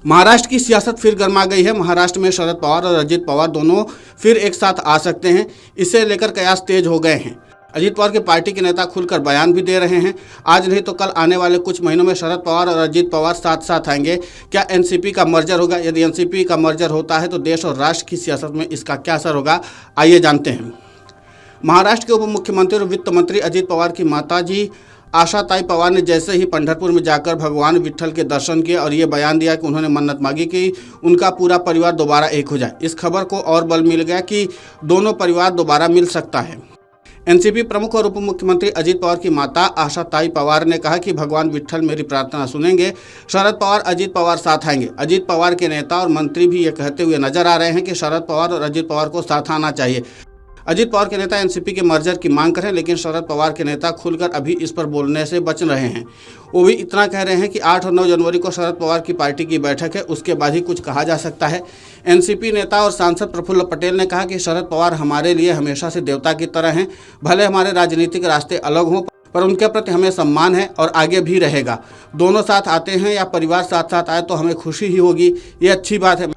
महाराष्ट्र की सियासत फिर गर्मा गई है। महाराष्ट्र में शरद पवार और अजित पवार दोनों फिर एक साथ आ सकते हैं, इसे लेकर कयास तेज हो गए हैं। अजित पवार की पार्टी के नेता खुलकर बयान भी दे रहे हैं। आज नहीं तो कल आने वाले कुछ महीनों में शरद पवार और अजित पवार साथ साथ आएंगे। क्या एनसीपी का मर्जर होगा? यदि एनसीपी का मर्जर होता है तो देश और राष्ट्र की सियासत में इसका क्या असर होगा, आइए जानते हैं। महाराष्ट्र के उप मुख्यमंत्री और वित्त मंत्री अजित पवार की माताजी आशाताई पवार ने जैसे ही पंढरपुर में जाकर भगवान विट्ठल के दर्शन किए और ये बयान दिया कि उन्होंने मन्नत मांगी कि उनका पूरा परिवार दोबारा एक हो जाए। इस खबर को और बल मिल गया कि दोनों परिवार दोबारा मिल सकता है। एनसीपी प्रमुख और उप मुख्यमंत्री अजित पवार की माता आशाताई पवार ने कहा कि भगवान विट्ठल मेरी प्रार्थना सुनेंगे। शरद पवार अजित पवार साथ आएंगे। अजित पवार के नेता और मंत्री भी ये कहते हुए नजर आ रहे हैं कि शरद पवार और अजित पवार को साथ आना चाहिए। अजित पवार के नेता एनसीपी के मर्जर की मांग करें, लेकिन शरद पवार के नेता खुलकर अभी इस पर बोलने से बच रहे हैं। वो भी इतना कह रहे हैं कि 8 और 9 जनवरी को शरद पवार की पार्टी की बैठक है, उसके बाद ही कुछ कहा जा सकता है। एनसीपी नेता और सांसद प्रफुल्ल पटेल ने कहा कि शरद पवार हमारे लिए हमेशा से देवता की तरह हैं। भले हमारे राजनीतिक रास्ते अलग हों, पर उनके प्रति हमें सम्मान है और आगे भी रहेगा। दोनों साथ आते हैं या परिवार साथ साथ आए तो हमें खुशी ही होगी, ये अच्छी बात है।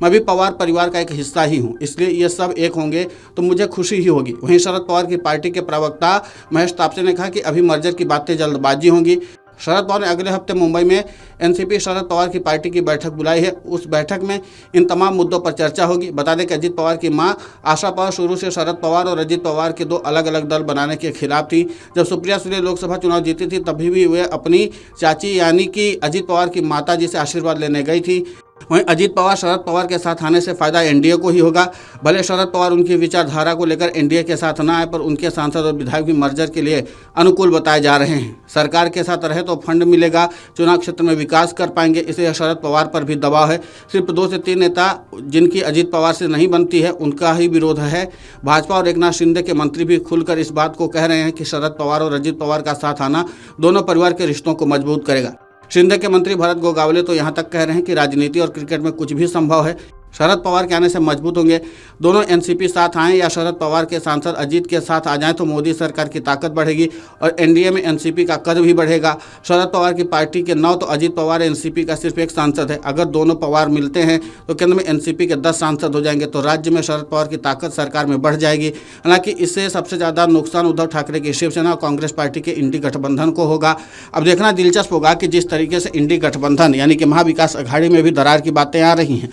मैं भी पवार परिवार का एक हिस्सा ही हूँ, इसलिए ये सब एक होंगे तो मुझे खुशी ही होगी। वहीं शरद पवार की पार्टी के प्रवक्ता महेश तापसे ने कहा कि अभी मर्जर की बातें जल्दबाजी होंगी। शरद पवार ने अगले हफ्ते मुंबई में एनसीपी शरद पवार की पार्टी की बैठक बुलाई है। उस बैठक में इन तमाम मुद्दों पर चर्चा होगी। बता दें कि अजित पवार की मां आशा पवार शुरू से शरद पवार और अजित पवार के 2 अलग अलग दल बनाने के खिलाफ थी। जब सुप्रिया सुले लोकसभा चुनाव जीती थी तभी भी वे अपनी चाची यानी कि अजित पवार की माता जी से आशीर्वाद लेने गई थी। वहीं अजित पवार शरद पवार के साथ आने से फायदा एनडीए को ही होगा। भले शरद पवार उनकी विचारधारा को लेकर एनडीए के साथ न आए, पर उनके सांसद और विधायक भी मर्जर के लिए अनुकूल बताए जा रहे हैं। सरकार के साथ रहे तो फंड मिलेगा, चुनाव क्षेत्र में विकास कर पाएंगे, इसलिए शरद पवार पर भी दबाव है। सिर्फ 2 से 3 नेता जिनकी अजित पवार से नहीं बनती है उनका ही विरोध है। भाजपा और एकनाथ शिंदे के मंत्री भी खुलकर इस बात को कह रहे हैं कि शरद पवार और अजित पवार का साथ आना दोनों परिवार के रिश्तों को मजबूत करेगा। शिंदे के मंत्री भरत गोगावले तो यहाँ तक कह रहे हैं कि राजनीति और क्रिकेट में कुछ भी संभव है। शरद पवार के आने से मजबूत होंगे। दोनों एनसीपी साथ आएं या शरद पवार के सांसद अजीत के साथ आ जाएं तो मोदी सरकार की ताकत बढ़ेगी और एनडीए में एनसीपी का कद भी बढ़ेगा। शरद पवार की पार्टी के 9 तो अजित पवार एनसीपी का सिर्फ 1 सांसद है। अगर दोनों पवार मिलते हैं तो केंद्र में एनसीपी के 10 सांसद हो जाएंगे, तो राज्य में शरद पवार की ताकत सरकार में बढ़ जाएगी। हालांकि इससे सबसे ज़्यादा नुकसान उद्धव ठाकरे की शिवसेना और कांग्रेस पार्टी के इंडी गठबंधन को होगा। अब देखना दिलचस्प होगा कि जिस तरीके से इंडी गठबंधन यानी कि महाविकास अघाड़ी में भी दरार की बातें आ रही हैं।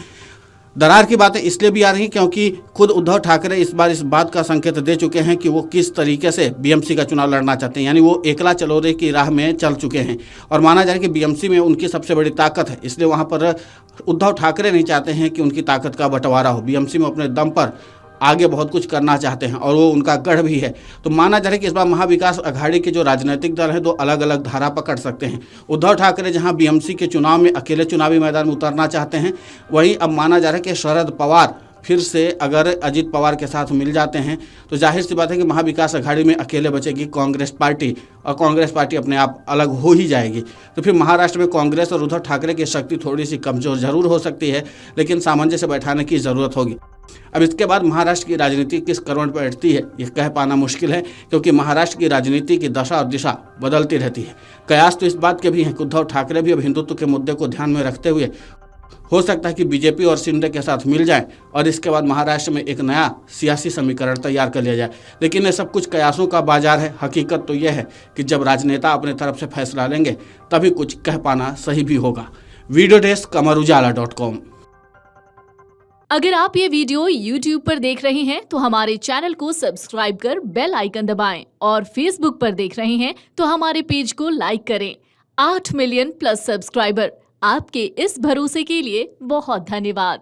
दरार की बातें इसलिए भी आ रही हैं क्योंकि खुद उद्धव ठाकरे इस बार इस बात का संकेत दे चुके हैं कि वो किस तरीके से बीएमसी का चुनाव लड़ना चाहते हैं। यानी वो एकला चलोरे की राह में चल चुके हैं और माना जाए कि बीएमसी में उनकी सबसे बड़ी ताकत है, इसलिए वहाँ पर उद्धव ठाकरे नहीं चाहते हैं कि उनकी ताकत का बंटवारा हो। बीएमसी में अपने दम पर आगे बहुत कुछ करना चाहते हैं और वो उनका गढ़ भी है। तो माना जा रहा है कि इस बार महाविकास अघाड़ी के जो राजनीतिक दल हैं 2 अलग अलग धारा पकड़ सकते हैं। उद्धव ठाकरे जहां बीएमसी के चुनाव में अकेले चुनावी मैदान में उतरना चाहते हैं, वहीं अब माना जा रहा है कि शरद पवार फिर से अगर अजित पवार के साथ मिल जाते हैं तो जाहिर सी बात है कि महाविकास अघाड़ी में अकेले बचेगी कांग्रेस पार्टी और कांग्रेस पार्टी अपने आप अलग हो ही जाएगी। तो फिर महाराष्ट्र में कांग्रेस और उद्धव ठाकरे की शक्ति थोड़ी सी कमजोर जरूर हो सकती है, लेकिन सामंजस्य बैठाने की ज़रूरत होगी। अब इसके बाद महाराष्ट्र की राजनीति किस करवट पर बैठती है ये कह पाना मुश्किल है, क्योंकि महाराष्ट्र की राजनीति की दशा और दिशा बदलती रहती है। कयास तो इस बात के भी हैं कि उद्धव ठाकरे भी अब हिंदुत्व के मुद्दे को ध्यान में रखते हुए हो सकता है कि बीजेपी और शिंदे के साथ मिल जाएं और इसके बाद महाराष्ट्र में एक नया सियासी समीकरण तैयार कर लिया जाए। लेकिन ये सब कुछ कयासों का बाजार है। हकीकत तो यह है कि जब राजनेता अपने तरफ से फैसला लेंगे तभी कुछ कह पाना सही भी होगा। Video desk amarujala.com। अगर आप ये वीडियो YouTube पर देख रहे हैं तो हमारे चैनल को सब्सक्राइब कर बेल आइकन दबाएं और Facebook पर देख रहे हैं तो हमारे पेज को लाइक करें। 8 मिलियन प्लस सब्सक्राइबर, आपके इस भरोसे के लिए बहुत धन्यवाद।